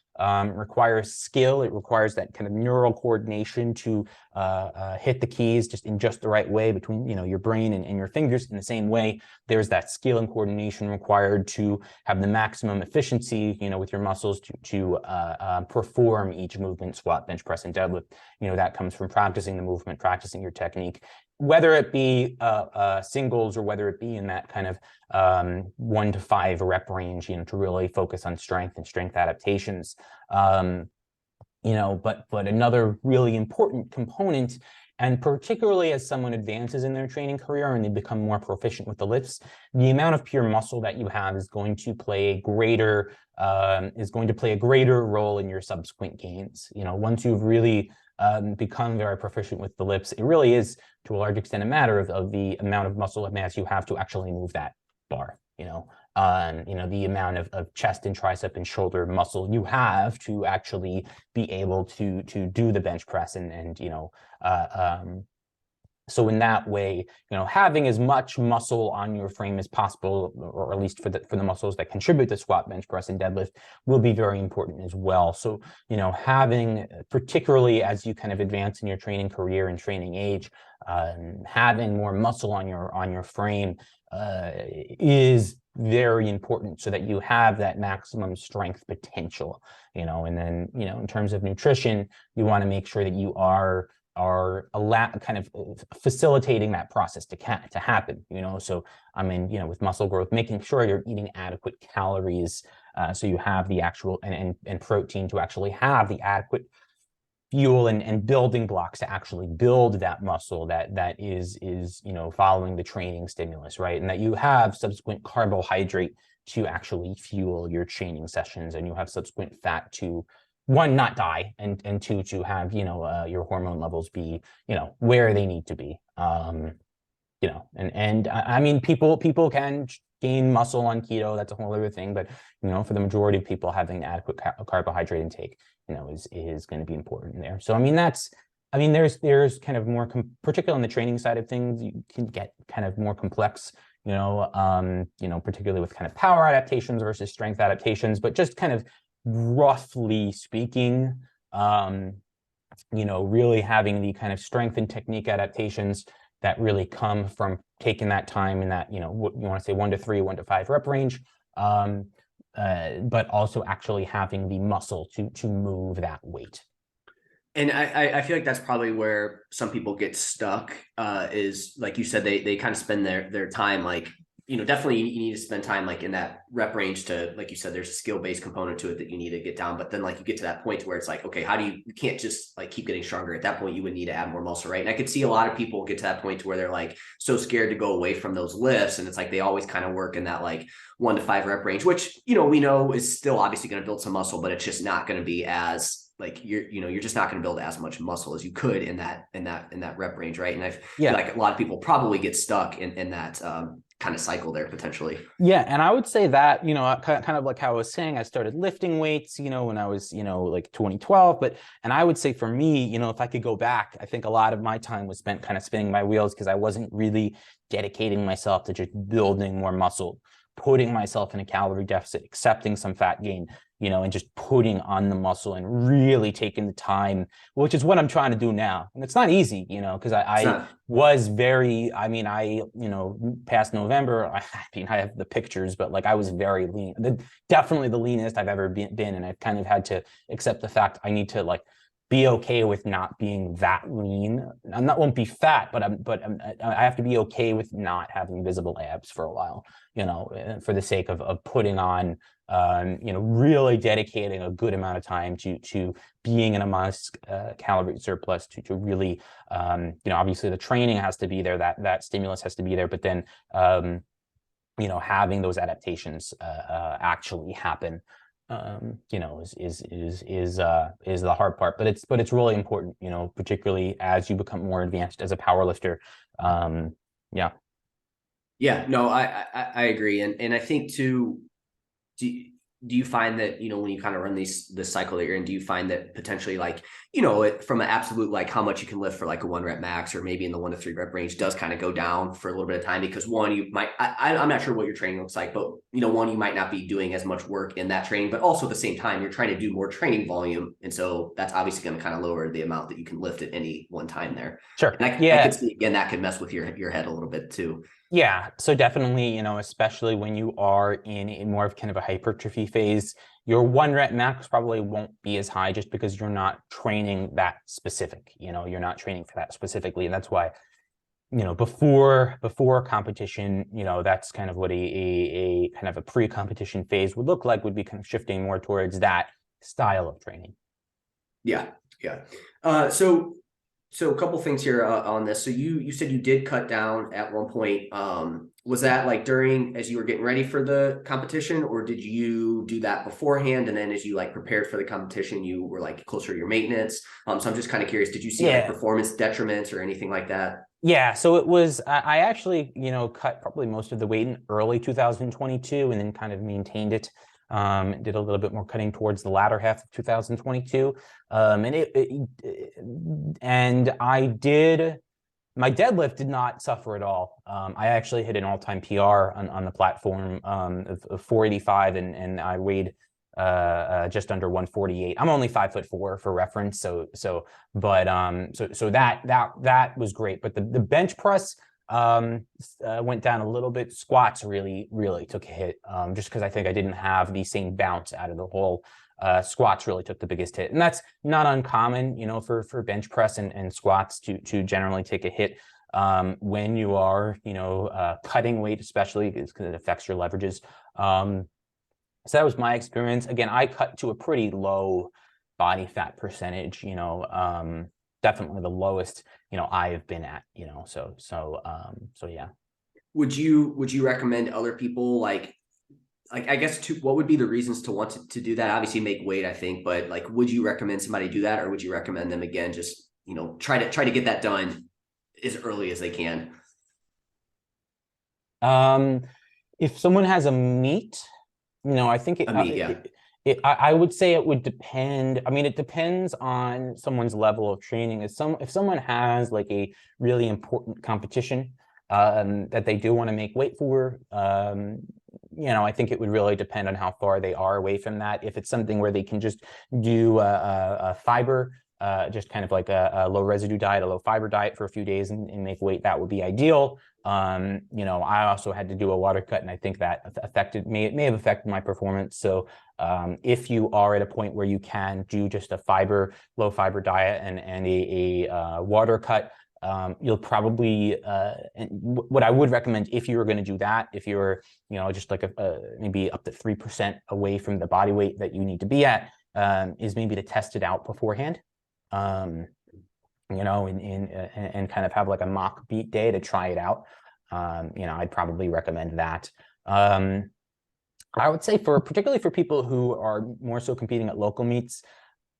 requires skill. It requires that kind of neural coordination to hit the keys just in just the right way between your brain and your fingers. In the same way, there's that skill and coordination required to have the maximum efficiency with your muscles to perform each movement, squat, bench press, and deadlift. That comes from practicing the movement, practicing your technique, whether it be singles or whether it be in that kind of 1 to 5 rep range, to really focus on strength and strength adaptations. But another really important component, and particularly as someone advances in their training career and they become more proficient with the lifts, the amount of pure muscle that you have is going to play a greater role in your subsequent gains. Once you've really become very proficient with the lifts, it really is to a large extent a matter of the amount of muscle mass you have to actually move that bar. The amount of chest and tricep and shoulder muscle you have to actually be able to do the bench press and So in that way, having as much muscle on your frame as possible, or at least for the muscles that contribute to squat, bench press, and deadlift, will be very important as well. So, having, particularly as you kind of advance in your training career and training age, having more muscle on your frame is very important, so that you have that maximum strength potential. And then, in terms of nutrition, you want to make sure that you are kind of facilitating that process to happen. So I mean, with muscle growth, making sure you're eating adequate calories, so you have the actual and protein to actually have the adequate fuel and building blocks to actually build that muscle that is following the training stimulus, right? And that you have subsequent carbohydrate to actually fuel your training sessions, and you have subsequent fat to, one, not die, and two, to have your hormone levels be where they need to be. And I mean, people can gain muscle on keto. That's a whole other thing. But for the majority of people, having adequate carbohydrate intake is going to be important there. So I mean, there's kind of more particularly on the training side of things, you can get kind of more complex, particularly with kind of power adaptations versus strength adaptations. But just kind of roughly speaking, really having the kind of strength and technique adaptations that really come from taking that time in that, what you want to say, 1 to 3, 1 to 5 rep range, but also actually having the muscle to move that weight. And I feel like that's probably where some people get stuck, is like you said, they kind of spend their time, like, definitely you need to spend time like in that rep range to, like you said, there's a skill-based component to it that you need to get down. But then like you get to that point where it's like, okay, how do you can't just like keep getting stronger. At that point, you would need to add more muscle, right? And I could see a lot of people get to that point to where they're like so scared to go away from those lifts. And it's like they always kind of work in that like 1 to 5 rep range, which, we know is still obviously going to build some muscle, but it's just not going to be as like you're just not going to build as much muscle as you could in that rep range, right? And I feel like a lot of people probably get stuck in that kind of cycle there potentially. Yeah, and I would say that, kind of like how I was saying, I started lifting weights, when I was, like 2012. And I would say for me, if I could go back, I think a lot of my time was spent kind of spinning my wheels, because I wasn't really dedicating myself to just building more muscle, putting myself in a calorie deficit, accepting some fat gain, and just putting on the muscle and really taking the time, which is what I'm trying to do now. And it's not easy, because I was very, past November, I have the pictures, but like I was very lean, definitely the leanest I've ever been. And I've kind of had to accept the fact I need to like be okay with not being that lean. Won't be fat, but I have to be okay with not having visible abs for a while, for the sake of putting on, really dedicating a good amount of time to being in a modest calorie surplus, to really, obviously the training has to be there, that stimulus has to be there, but then, having those adaptations actually happen, is the hard part, but it's really important, particularly as you become more advanced as a power lifter. Yeah, no, I agree. And I think too, do you find that, when you kind of run this cycle that you're in, do you find that potentially like, from an absolute, like how much you can lift for like a 1 rep max, or maybe in the 1 to 3 rep range, does kind of go down for a little bit of time? Because one, you might, I'm not sure what your training looks like, but one, you might not be doing as much work in that training, but also at the same time, you're trying to do more training volume. And so that's obviously going to kind of lower the amount that you can lift at any one time there. Sure. And I could see, again, that could mess with your head a little bit too. Yeah, so definitely, especially when you are in more of kind of a hypertrophy phase, your 1 rep max probably won't be as high, just because you're not training that specific, you're not training for that specifically. And that's why, before competition, that's kind of what a kind of a pre-competition phase would look like, would be kind of shifting more towards that style of training. Yeah. So a couple things here on this. So you said you did cut down at one point. Was that like as you were getting ready for the competition, or did you do that beforehand? And then as you like prepared for the competition, you were like closer to your maintenance. So I'm just kind of curious, did you see like performance detriments or anything like that? Yeah, so it was, I actually, cut probably most of the weight in early 2022, and then kind of maintained it. Did a little bit more cutting towards the latter half of 2022. And I did My deadlift did not suffer at all. I actually hit an all-time PR on the platform of 485, and I weighed just under 148. I'm only 5'4" for reference, so that was great. But the bench press went down a little bit. Squats really took a hit, just because I think I didn't have the same bounce out of the hole. Squats really took the biggest hit, and that's not uncommon, you know, for bench press and squats to generally take a hit when you are, you know, cutting weight, especially because it affects your leverages. So that was my experience. Again, I cut to a pretty low body fat percentage, you know, definitely the lowest, you know, I have been at, you know, so yeah. Would you recommend other people like I guess what would be the reasons to want to do that? Obviously make weight, I think, but like, would you recommend somebody do that, or would you recommend them again, just, you know, try to get that done as early as they can? If someone has a meet, you know, I think Yeah. I would say it would depend. I mean, it depends on someone's level of training. If someone has like a really important competition that they do want to make weight for, you know, I think it would really depend on how far they are away from that. If it's something where they can just do a fiber, just kind of like a low residue diet, a low fiber diet for a few days and make weight, that would be ideal. You know, I also had to do a water cut, and I think that may have affected my performance. So if you are at a point where you can do just a low fiber diet and a water cut, you'll probably what I would recommend if you were going to do that, if you're, you know, just like maybe up to 3% away from the body weight that you need to be at, is maybe to test it out beforehand. You know, and kind of have like a mock beat day to try it out. You know, I'd probably recommend that. I would say particularly for people who are more so competing at local meets,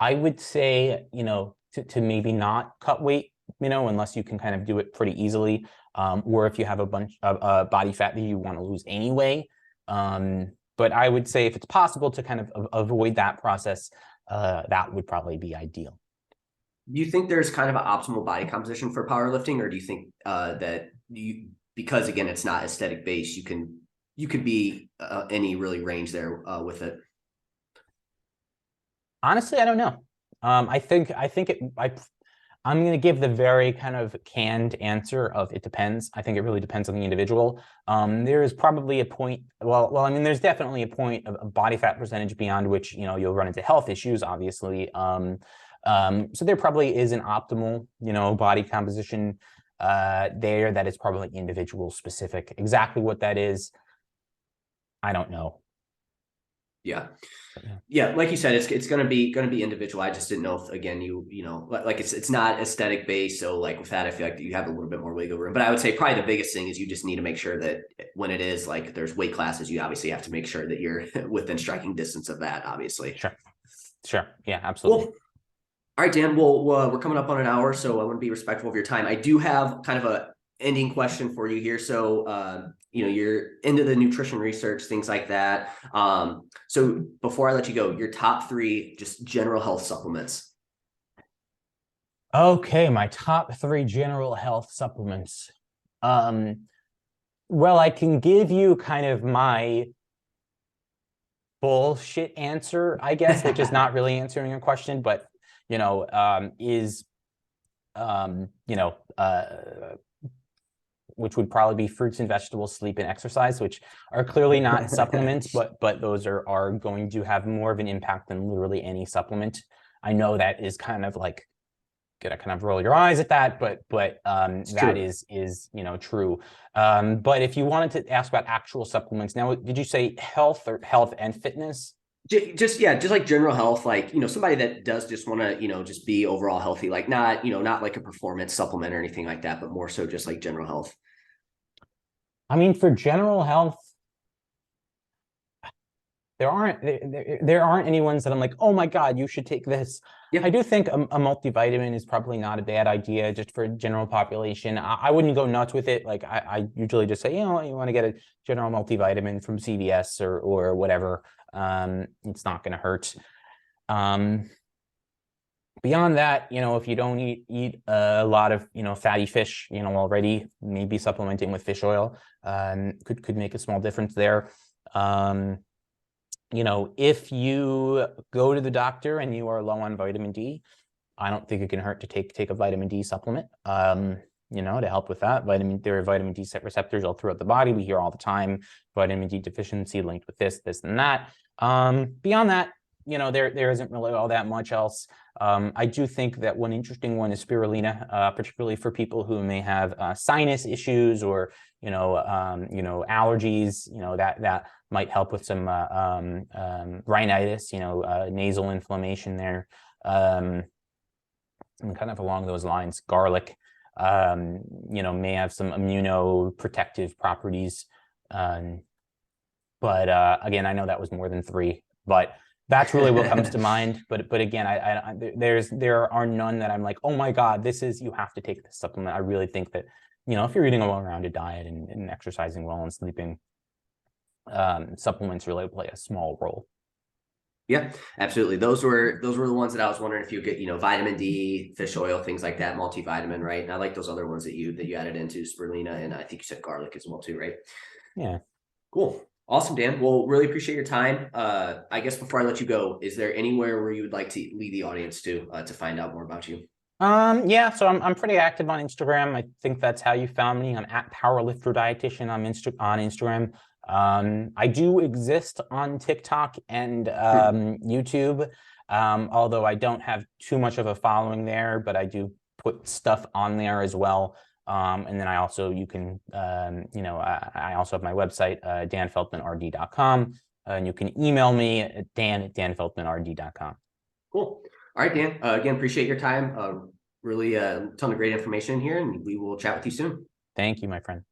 I would say, you know, to maybe not cut weight, you know, unless you can kind of do it pretty easily, or if you have a bunch of body fat that you want to lose anyway. But I would say if it's possible to kind of avoid that process, that would probably be ideal. Do you think there's kind of an optimal body composition for powerlifting, or do you think that because again, it's not aesthetic based, you could be any really range there with it? Honestly, I don't know. I think I'm going to give the very kind of canned answer of it depends. I think it really depends on the individual. There is probably a point. Well, I mean, there's definitely a point of body fat percentage beyond which, you know, you'll run into health issues, obviously. So there probably is an optimal, you know, body composition there that is probably individual specific. Exactly what that is, I don't know. Yeah, like you said, it's gonna be individual. I just didn't know if, again, you know, like it's not aesthetic based, so like with that I feel like you have a little bit more wiggle room. But I would say probably the biggest thing is you just need to make sure that when it is like there's weight classes, you obviously have to make sure that you're within striking distance of that, obviously. Sure, yeah, absolutely. Well, all right, Dan. Well, we're coming up on an hour, so I want to be respectful of your time. I do have kind of a ending question for you here. So, you know, you're into the nutrition research, things like that. So before I let you go, your top 3 just general health supplements. Okay, my top 3 general health supplements. Well, I can give you kind of my bullshit answer, I guess, which is not really answering your question, but, you know, you know, which would probably be fruits and vegetables, sleep, and exercise, which are clearly not supplements, but those are going to have more of an impact than literally any supplement. I know that is kind of like gonna kind of roll your eyes at that, but that is you know, true. But if you wanted to ask about actual supplements, now did you say health or health and fitness? Just like general health, like, you know, somebody that does just want to, you know, just be overall healthy, like not, you know, not like a performance supplement or anything like that, but more so just like general health. I mean, for general health, there aren't any ones that I'm like, oh my God, you should take this. Yeah. I do think a multivitamin is probably not a bad idea just for general population. I wouldn't go nuts with it. Like I usually just say, you know, you want to get a general multivitamin from CVS or whatever. It's not going to hurt. Beyond that, if you don't eat a lot of, fatty fish, already, maybe supplementing with fish oil could make a small difference there. If you go to the doctor and you are low on vitamin D, I don't think it can hurt to take a vitamin D supplement, to help with that. There are vitamin D receptors all throughout the body. We hear all the time, vitamin D deficiency linked with this, and that. Beyond that, there isn't really all that much else. I do think that one interesting one is spirulina, particularly for people who may have sinus issues or allergies. That might help with some rhinitis, nasal inflammation there. And kind of along those lines, garlic, may have some immunoprotective properties. But again, I know that was more than 3, but that's really what comes to mind. But again, there are none that I'm like, oh my God, you have to take this supplement. I really think that, if you're eating a well-rounded diet and exercising well and sleeping, supplements really play a small role. Yeah, absolutely. Those were the ones that I was wondering if you get, vitamin D, fish oil, things like that, multivitamin, right? And I like those other ones that you added into spirulina, and I think you said garlic as well too, right? Yeah. Cool. Awesome, Dan. Well, really appreciate your time. I guess before I let you go, is there anywhere where you would like to lead the audience to find out more about you? Yeah, so I'm pretty active on Instagram. I think that's how you found me. I'm at Powerlifter Dietitian on Instagram. I do exist on TikTok and YouTube, although I don't have too much of a following there, but I do put stuff on there as well. And then I also, I also have my website, danfeldmanrd.com, and you can email me at dan@danfeldmanrd.com. Cool. All right, Dan. Again, appreciate your time. Really a ton of great information here, and we will chat with you soon. Thank you, my friend.